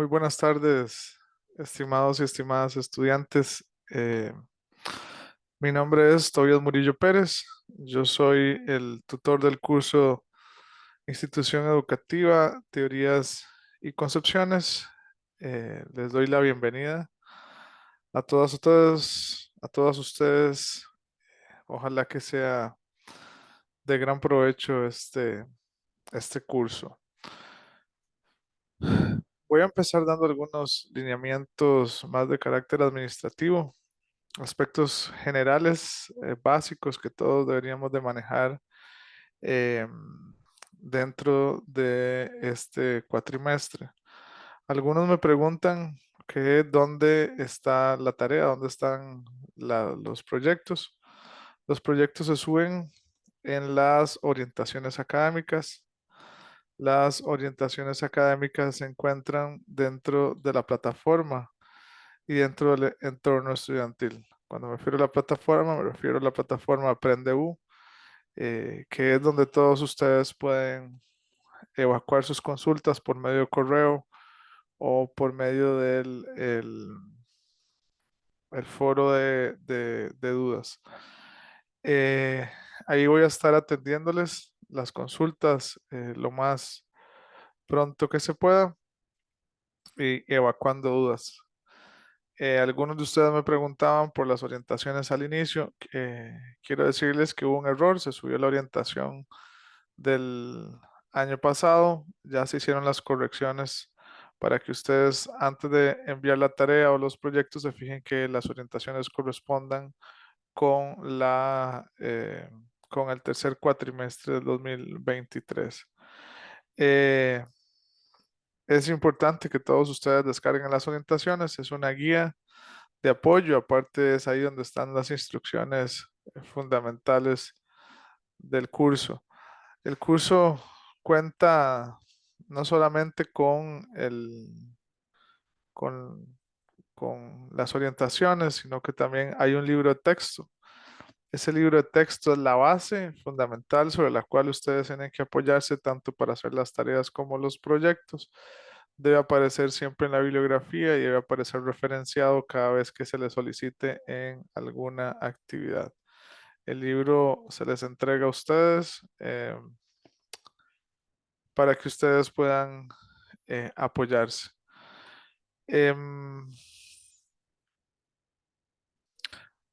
Muy buenas tardes, estimados y estimadas estudiantes. Mi nombre es Tobias Murillo Pérez. Yo soy el tutor del curso Institución Educativa, Teorías y Concepciones. Les doy la bienvenida a todas ustedes. Ojalá que sea de gran provecho este curso. Voy a empezar dando algunos lineamientos más de carácter administrativo, aspectos generales, básicos que todos deberíamos de manejar eh, dentro de este cuatrimestre. Algunos me preguntan que dónde está la tarea, dónde están los proyectos. Los proyectos se suben en las orientaciones académicas. Las orientaciones académicas se encuentran dentro de la plataforma y dentro del entorno estudiantil. Cuando me refiero a la plataforma, me refiero a la plataforma AprendeU, que es donde todos ustedes pueden evacuar sus consultas por medio de correo o por medio del el foro de dudas. Eh, Ahí voy a estar atendiéndoles las consultas lo más pronto que se pueda y evacuando dudas. Algunos de ustedes me preguntaban por las orientaciones al inicio. Quiero decirles que hubo un error, se subió la orientación del año pasado, ya se hicieron las correcciones para que ustedes antes de enviar la tarea o los proyectos se fijen que las orientaciones correspondan con con el tercer cuatrimestre del 2023. Eh, es importante que todos ustedes descarguen las orientaciones, es una guía de apoyo. Aparte es ahí donde están las instrucciones fundamentales del curso. El curso cuenta no solamente con, con las orientaciones, sino que también hay un libro de texto. Ese libro de texto es la base fundamental sobre la cual ustedes tienen que apoyarse tanto para hacer las tareas como los proyectos. Debe aparecer siempre en la bibliografía y debe aparecer referenciado cada vez que se le solicite en alguna actividad. El libro se les entrega a ustedes para que ustedes puedan apoyarse. Em,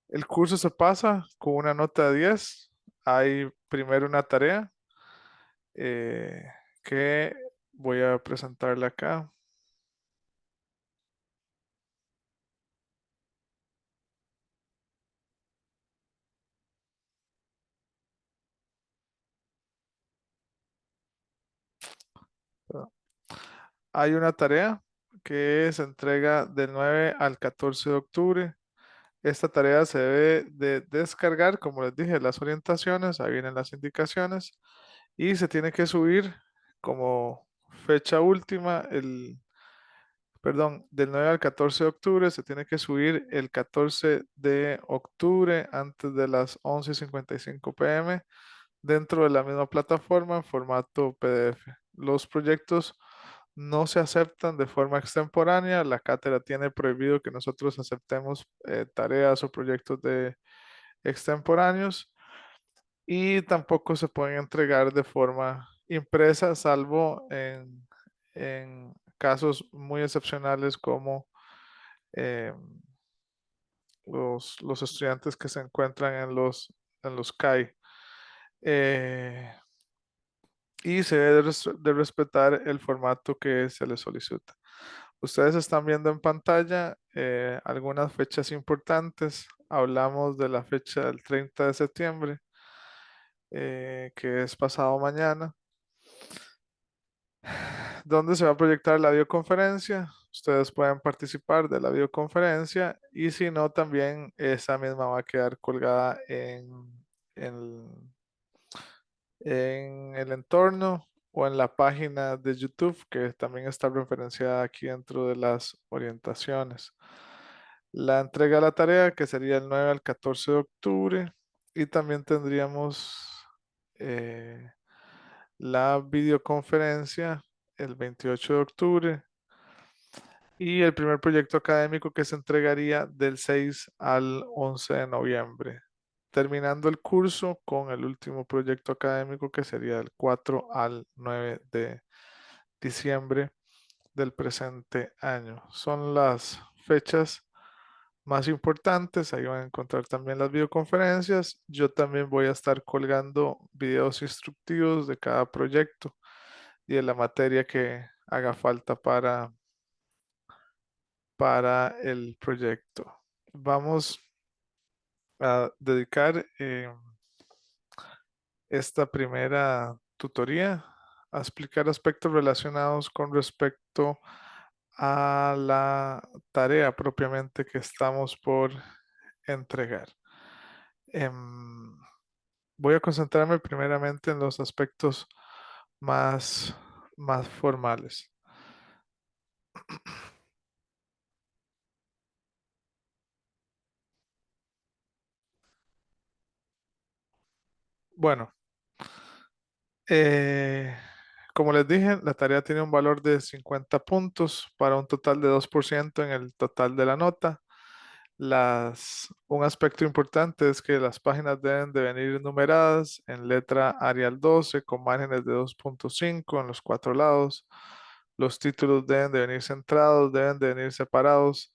el curso se pasa con una nota de 10. Hay primero una tarea eh, que voy a presentarle acá. Hay una tarea que se entrega del 9 al 14 de octubre. Esta tarea se debe de descargar, como les dije, las orientaciones, ahí vienen las indicaciones, y se tiene que subir como fecha última, perdón, del 9 al 14 de octubre, se tiene que subir el 14 de octubre antes de las 11:55 p.m. dentro de la misma plataforma en formato PDF. Los proyectos no se aceptan de forma extemporánea. La cátedra tiene prohibido que nosotros aceptemos tareas o proyectos de extemporáneos y tampoco se pueden entregar de forma impresa, salvo en casos muy excepcionales como eh, los estudiantes que se encuentran en los CAI. Eh, y se debe de respetar el formato que se les solicita. Ustedes están viendo en pantalla algunas fechas importantes. Hablamos de la fecha del 30 de septiembre, que es pasado mañana, donde se va a proyectar la videoconferencia. Ustedes pueden participar de la videoconferencia y si no, también esa misma va a quedar colgada en en el entorno o en la página de YouTube que también está referenciada aquí dentro de las orientaciones. La entrega de la tarea que sería el 9 al 14 de octubre y también tendríamos eh, la videoconferencia el 28 de octubre y el primer proyecto académico que se entregaría del 6 al 11 de noviembre, terminando el curso con el último proyecto académico que sería del 4 al 9 de diciembre del presente año. Son las fechas más importantes. Ahí van a encontrar también las videoconferencias. Yo también voy a estar colgando videos instructivos de cada proyecto y de la materia que haga falta para el proyecto. Vamos a dedicar esta primera tutoría a explicar aspectos relacionados con respecto a la tarea propiamente que estamos por entregar. Em, Voy a concentrarme primeramente en los aspectos más, más formales. Bueno, eh, como les dije, la tarea tiene un valor de 50 puntos para un total de 2% en el total de la nota. Un aspecto importante es que las páginas deben de venir numeradas en letra Arial 12 con márgenes de 2.5 en los cuatro lados. Los títulos deben de venir centrados, deben de venir separados.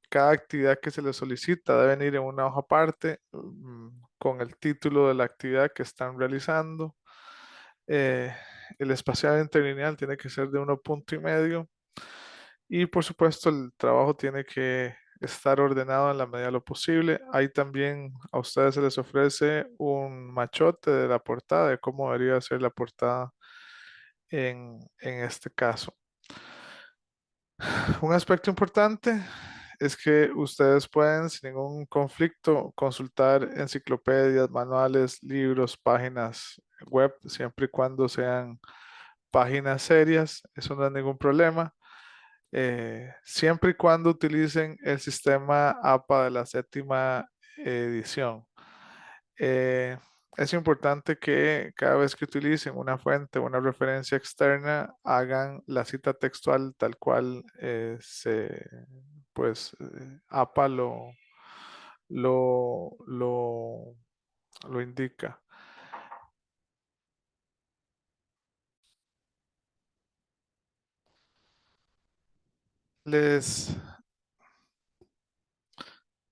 Cada actividad que se les solicita debe venir en una hoja aparte con el título de la actividad que están realizando. Eh, el espaciado interlineal tiene que ser de 1,5 puntos. Y por supuesto, el trabajo tiene que estar ordenado en la medida de lo posible. Ahí también a ustedes se les ofrece un machote de la portada, de cómo debería ser la portada en este caso. Un aspecto importante es que ustedes pueden sin ningún conflicto consultar enciclopedias, manuales, libros, páginas web, siempre y cuando sean páginas serias. Eso no es ningún problema. Siempre y cuando utilicen el sistema APA de la séptima edición. Eh, es importante que cada vez que utilicen una fuente o una referencia externa, hagan la cita textual tal cual APA lo, lo, lo indica. Les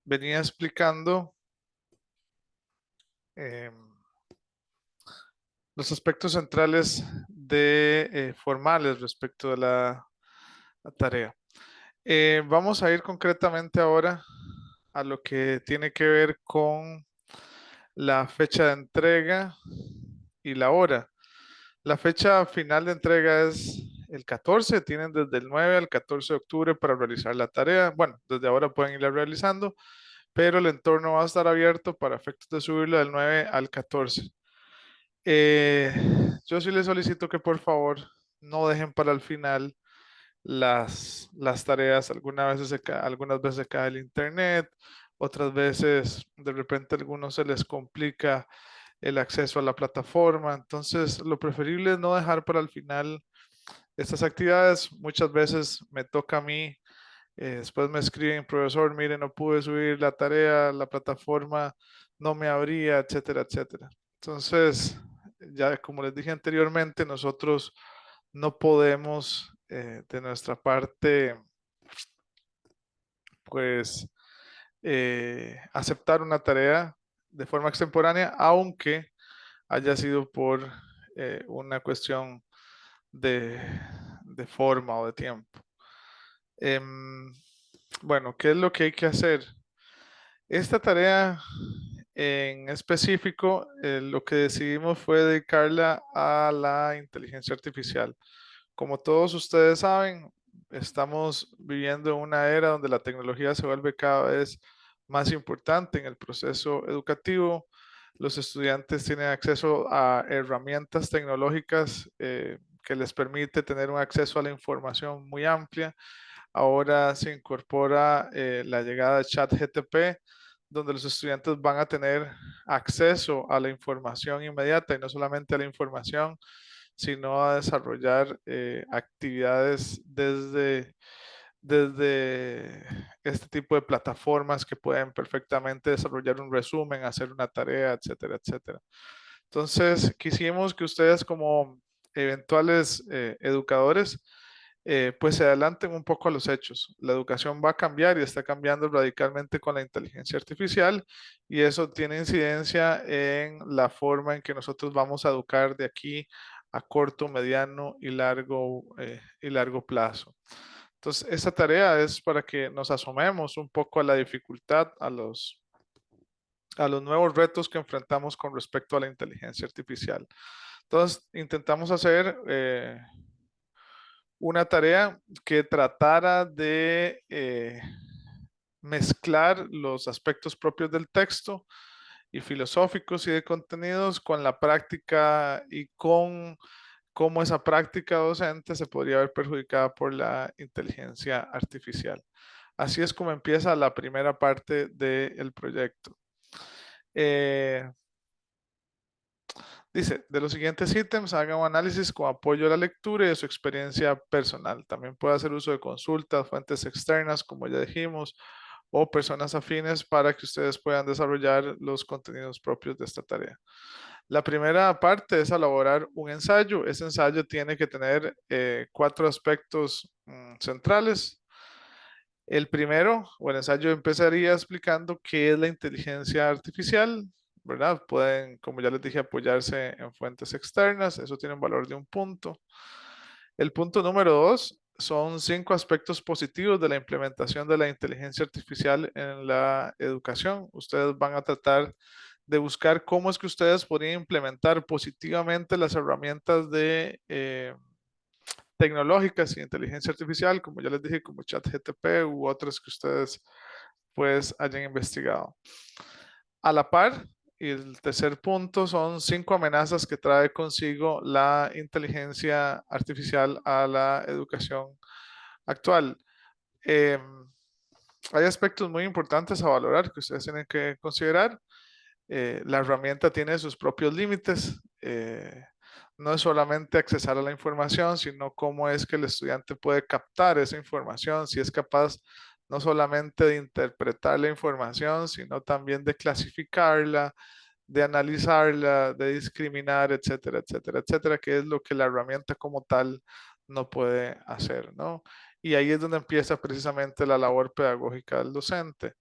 venía explicando em, los aspectos centrales formales respecto de la tarea. Vamos a ir concretamente ahora a lo que tiene que ver con la fecha de entrega y la hora. La fecha final de entrega es el 14. Tienen desde el 9 al 14 de octubre para realizar la tarea. Bueno, desde ahora pueden irla realizando, pero el entorno va a estar abierto para efectos de subirlo del 9 al 14. Eh, yo sí les solicito que por favor no dejen para el final las tareas. Algunas veces se cae el internet, otras veces de repente a algunos se les complica el acceso a la plataforma. Entonces, lo preferible es no dejar para el final estas actividades. Muchas veces me toca a mí, después me escriben, profesor, mire, no pude subir la tarea, la plataforma no me abría, etcétera, etcétera. Entonces, ya como les dije anteriormente, nosotros no podemos de nuestra parte, pues, aceptar una tarea de forma extemporánea, aunque haya sido por una cuestión de, de forma o de tiempo. Em, bueno, ¿qué es lo que hay que hacer? Esta tarea en específico, lo que decidimos fue dedicarla a la inteligencia artificial. Como todos ustedes saben, estamos viviendo en una era donde la tecnología se vuelve cada vez más importante en el proceso educativo. Los estudiantes tienen acceso a herramientas tecnológicas que les permite tener un acceso a la información muy amplia. Ahora se incorpora la llegada de ChatGTP, donde los estudiantes van a tener acceso a la información inmediata y no solamente a la información, sino a desarrollar actividades desde este tipo de plataformas que pueden perfectamente desarrollar un resumen, hacer una tarea, etcétera, etcétera. Entonces, quisimos que ustedes como eventuales educadores, pues se adelanten un poco a los hechos. La educación va a cambiar y está cambiando radicalmente con la inteligencia artificial y eso tiene incidencia en la forma en que nosotros vamos a educar de aquí a corto, mediano y largo plazo. Entonces, esta tarea es para que nos asomemos un poco a la dificultad, a los nuevos retos que enfrentamos con respecto a la inteligencia artificial. Entonces, intentamos hacer una tarea que tratara de mezclar los aspectos propios del texto y filosóficos y de contenidos con la práctica y con cómo esa práctica docente se podría ver perjudicada por la inteligencia artificial. Así es como empieza la primera parte del proyecto. Eh, Dice, de los siguientes ítems, haga un análisis con apoyo a la lectura y de su experiencia personal. También puede hacer uso de consultas, fuentes externas, como ya dijimos, o personas afines para que ustedes puedan desarrollar los contenidos propios de esta tarea. La primera parte es elaborar un ensayo. Ese ensayo tiene que tener 4 aspectos centrales. El primero, o el ensayo empezaría explicando qué es la inteligencia artificial, ¿verdad? Pueden, como ya les dije, apoyarse en fuentes externas. Eso tiene un valor de 1 punto. El punto número 2 son 5 aspectos positivos de la implementación de la inteligencia artificial en la educación. Ustedes van a tratar de buscar cómo es que ustedes podrían implementar positivamente las herramientas de tecnológicas y inteligencia artificial, como ya les dije, como ChatGTP u otras que ustedes pues hayan investigado. A la par, y el tercer punto son 5 amenazas que trae consigo la inteligencia artificial a la educación actual. Eh, Hay aspectos muy importantes a valorar que ustedes tienen que considerar. La herramienta tiene sus propios límites. No es solamente accesar a la información, sino cómo es que el estudiante puede captar esa información, si es capaz no solamente de interpretar la información, sino también de clasificarla, de analizarla, de discriminar, etcétera, etcétera, etcétera, que es lo que la herramienta como tal no puede hacer, ¿no? Y ahí es donde empieza precisamente la labor pedagógica del docente.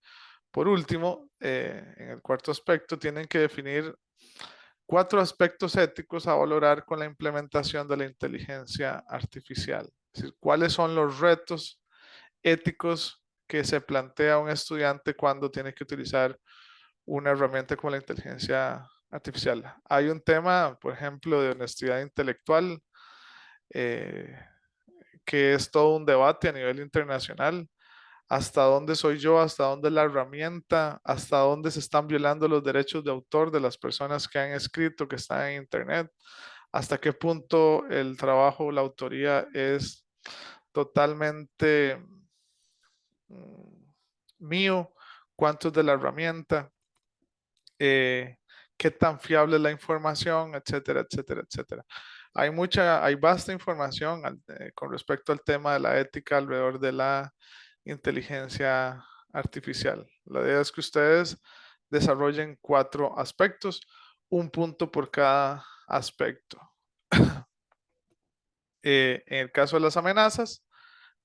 Por último, en el cuarto aspecto, tienen que definir 4 aspectos éticos a valorar con la implementación de la inteligencia artificial. Es decir, cuáles son los retos éticos que se plantea un estudiante cuando tiene que utilizar una herramienta como la inteligencia artificial. Hay un tema, por ejemplo, de honestidad intelectual, eh, que es todo un debate a nivel internacional. ¿Hasta dónde soy yo? ¿Hasta dónde la herramienta? ¿Hasta dónde se están violando los derechos de autor de las personas que han escrito, que están en Internet? ¿Hasta qué punto el trabajo, la autoría es totalmente mío? ¿Cuánto es de la herramienta? eh, ¿Qué tan fiable es la información? Etcétera, etcétera, etcétera. Hay vasta información con respecto al tema de la ética alrededor de la inteligencia artificial. La idea es que ustedes desarrollen 4 aspectos, 1 punto por cada aspecto. En el caso de las amenazas,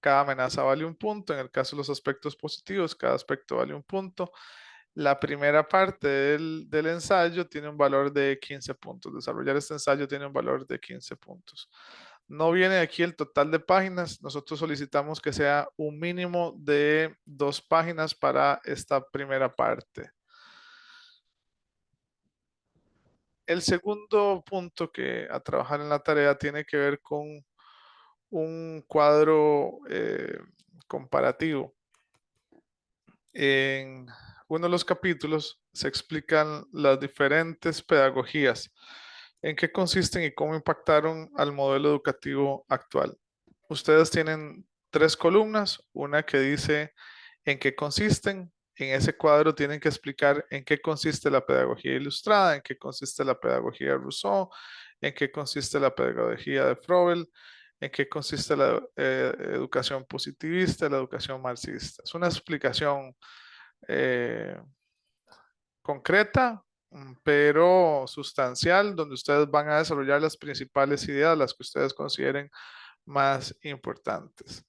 cada amenaza vale 1 punto. En el caso de los aspectos positivos, cada aspecto vale 1 punto. La primera parte del ensayo tiene un valor de 15 puntos. Desarrollar este ensayo tiene un valor de 15 puntos. No viene aquí el total de páginas. Nosotros solicitamos que sea un mínimo de 2 páginas para esta primera parte. El segundo punto que a trabajar en la tarea tiene que ver con un cuadro comparativo. En uno de los capítulos se explican las diferentes pedagogías, en qué consisten y cómo impactaron al modelo educativo actual. Ustedes tienen 3 columnas, una que dice en qué consisten. En ese cuadro tienen que explicar en qué consiste la pedagogía ilustrada, en qué consiste la pedagogía de Rousseau, en qué consiste la pedagogía de Froebel, en qué consiste la educación positivista, la educación marxista. Es una explicación eh, concreta, pero sustancial, donde ustedes van a desarrollar las principales ideas, las que ustedes consideren más importantes.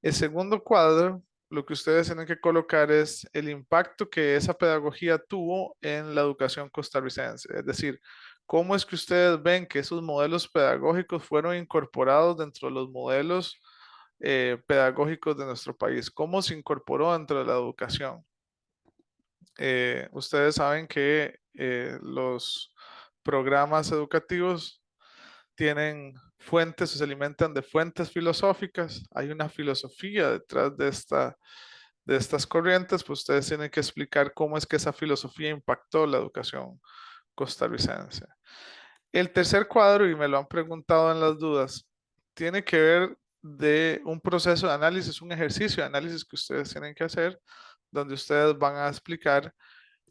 El segundo cuadro, lo que ustedes tienen que colocar es el impacto que esa pedagogía tuvo en la educación costarricense. Es decir, cómo es que ustedes ven que esos modelos pedagógicos fueron incorporados dentro de los modelos pedagógicos de nuestro país. ¿Cómo se incorporó dentro de la educación? Ustedes saben que los programas educativos tienen fuentes o se alimentan de fuentes filosóficas. Hay una filosofía detrás de estas corrientes, pues ustedes tienen que explicar cómo es que esa filosofía impactó la educación costarricense. El tercer cuadro, y me lo han preguntado en las dudas, tiene que ver de un proceso de análisis, un ejercicio de análisis que ustedes tienen que hacer, donde ustedes van a explicar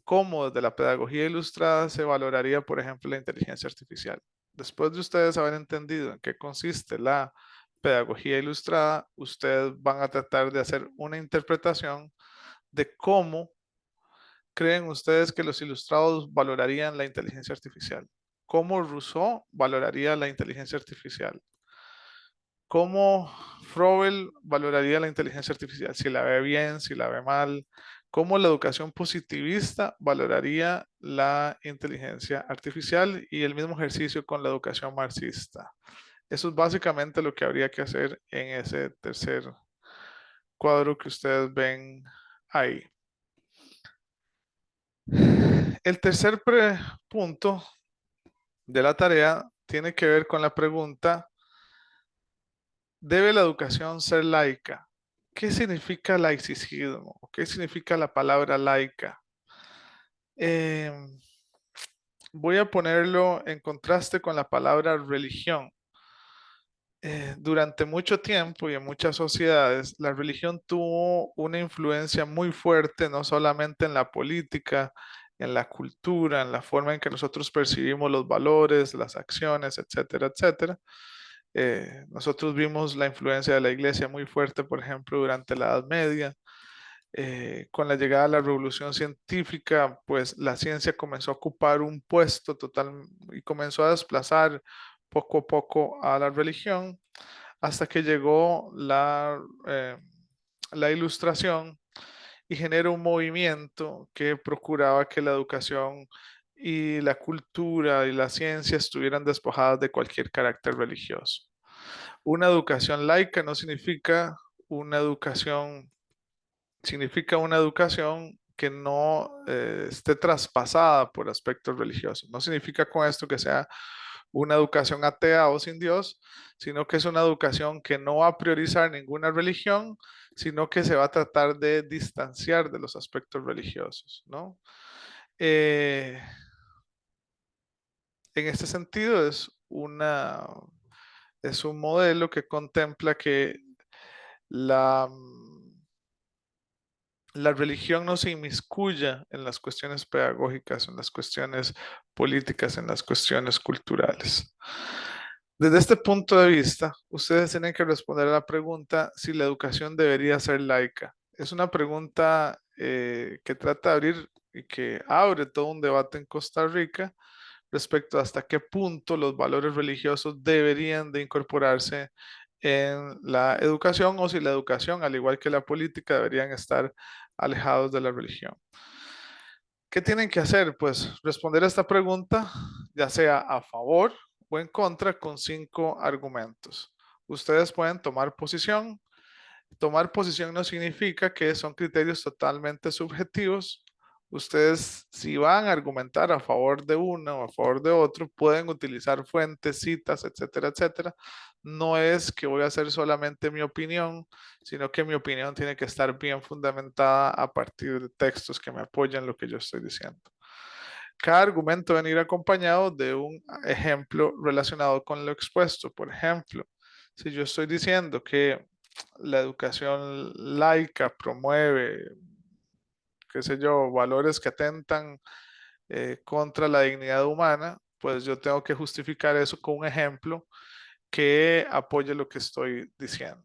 cómo desde la pedagogía ilustrada se valoraría, por ejemplo, la inteligencia artificial. Después de ustedes haber entendido en qué consiste la pedagogía ilustrada, ustedes van a tratar de hacer una interpretación de cómo creen ustedes que los ilustrados valorarían la inteligencia artificial. ¿Cómo Rousseau valoraría la inteligencia artificial? ¿Cómo Froebel valoraría la inteligencia artificial? Si la ve bien, si la ve mal. ¿Cómo la educación positivista valoraría la inteligencia artificial? Y el mismo ejercicio con la educación marxista. Eso es básicamente lo que habría que hacer en ese tercer cuadro que ustedes ven ahí. El tercer punto de la tarea tiene que ver con la pregunta: ¿debe la educación ser laica? ¿Qué significa laicismo? ¿Qué significa la palabra laica? Voy a ponerlo en contraste con la palabra religión. Durante mucho tiempo y en muchas sociedades, la religión tuvo una influencia muy fuerte, no solamente en la política, en la cultura, en la forma en que nosotros percibimos los valores, las acciones, etcétera, etcétera. Nosotros vimos la influencia de la iglesia muy fuerte, por ejemplo, durante la Edad Media. Con la llegada de la revolución científica, pues la ciencia comenzó a ocupar un puesto total y comenzó a desplazar poco a poco a la religión hasta que llegó la ilustración y generó un movimiento que procuraba que la educación y la cultura y la ciencia estuvieran despojadas de cualquier carácter religioso. Una educación laica no significa una educación, significa una educación que no esté traspasada por aspectos religiosos. No significa con esto que sea una educación atea o sin Dios, sino que es una educación que no va a priorizar ninguna religión, sino que se va a tratar de distanciar de los aspectos religiosos, ¿no? Eh, en este sentido es un modelo que contempla que la, la religión no se inmiscuya en las cuestiones pedagógicas, en las cuestiones políticas, en las cuestiones culturales. Desde este punto de vista, ustedes tienen que responder a la pregunta si la educación debería ser laica. Es una pregunta que trata de abrir y que abre todo un debate en Costa Rica respecto a hasta qué punto los valores religiosos deberían de incorporarse en la educación o si la educación, al igual que la política, deberían estar alejados de la religión. ¿Qué tienen que hacer? Pues responder a esta pregunta, ya sea a favor o en contra, con 5 argumentos. Ustedes pueden tomar posición. Tomar posición no significa que son criterios totalmente subjetivos. Ustedes, si van a argumentar a favor de uno o a favor de otro, pueden utilizar fuentes, citas, etcétera, etcétera. No es que voy a hacer solamente mi opinión, sino que mi opinión tiene que estar bien fundamentada a partir de textos que me apoyan lo que yo estoy diciendo. Cada argumento debe ir acompañado de un ejemplo relacionado con lo expuesto. Por ejemplo, si yo estoy diciendo que la educación laica promueve, qué sé yo, valores que atentan contra la dignidad humana, pues yo tengo que justificar eso con un ejemplo que apoye lo que estoy diciendo.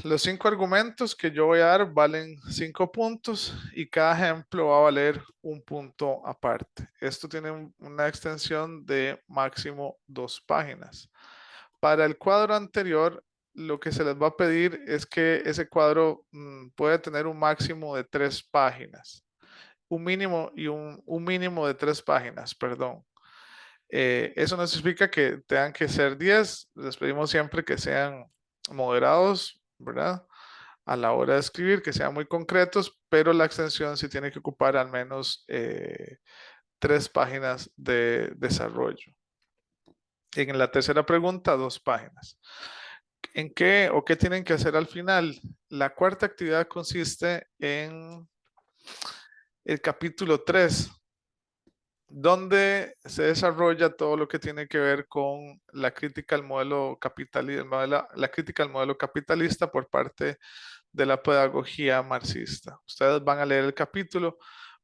Los 5 argumentos que yo voy a dar valen 5 puntos y cada ejemplo va a valer un punto aparte. Esto tiene una extensión de máximo 2 páginas. Para el cuadro anterior, lo que se les va a pedir es que ese cuadro puede tener un máximo de 3 páginas. Un mínimo y un mínimo de 3 páginas, perdón. Eso no significa que tengan que ser 10. Les pedimos siempre que sean moderados, ¿verdad? A la hora de escribir, que sean muy concretos, pero la extensión sí tiene que ocupar al menos 3 páginas de desarrollo. En la tercera pregunta, 2 páginas. ¿En qué o qué tienen que hacer al final? La cuarta actividad consiste en el capítulo 3, donde se desarrolla todo lo que tiene que ver con la crítica al modelo capitalista, la crítica al modelo capitalista por parte de la pedagogía marxista. Ustedes van a leer el capítulo,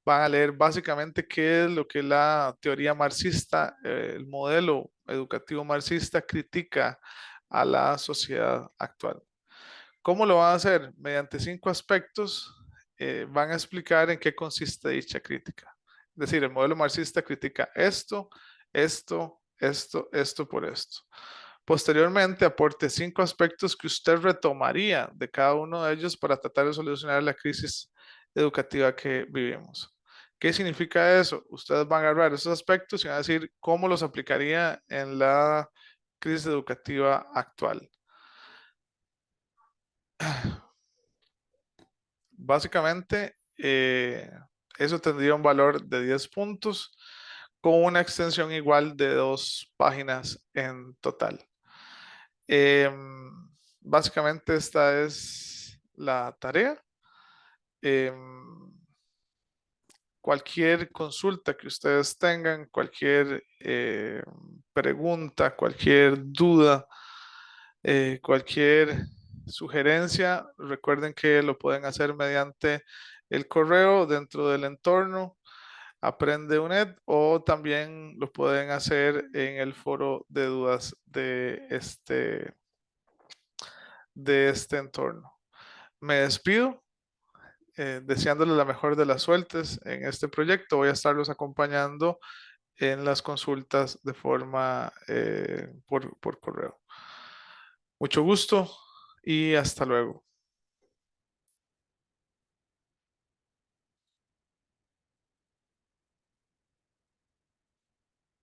van a leer básicamente qué es lo que la teoría marxista, el modelo educativo marxista critica a la sociedad actual. ¿Cómo lo van a hacer? Mediante 5 aspectos van a explicar en qué consiste dicha crítica. Es decir, el modelo marxista critica esto, esto, esto, esto por esto. Posteriormente, aporte 5 aspectos que usted retomaría de cada uno de ellos para tratar de solucionar la crisis educativa que vivimos. ¿Qué significa eso? Ustedes van a agarrar esos aspectos y van a decir cómo los aplicaría en la crisis educativa actual. Básicamente, eso tendría un valor de 10 puntos con una extensión igual de 2 páginas en total. Básicamente esta es la tarea. Cualquier consulta que ustedes tengan, cualquier pregunta, cualquier duda, cualquier sugerencia, recuerden que lo pueden hacer mediante el correo dentro del entorno Aprende UNED o también lo pueden hacer en el foro de dudas de este entorno. Me despido, deseándoles la mejor de las suertes en este proyecto. Voy a estarlos acompañando en las consultas de forma por correo. Mucho gusto y hasta luego.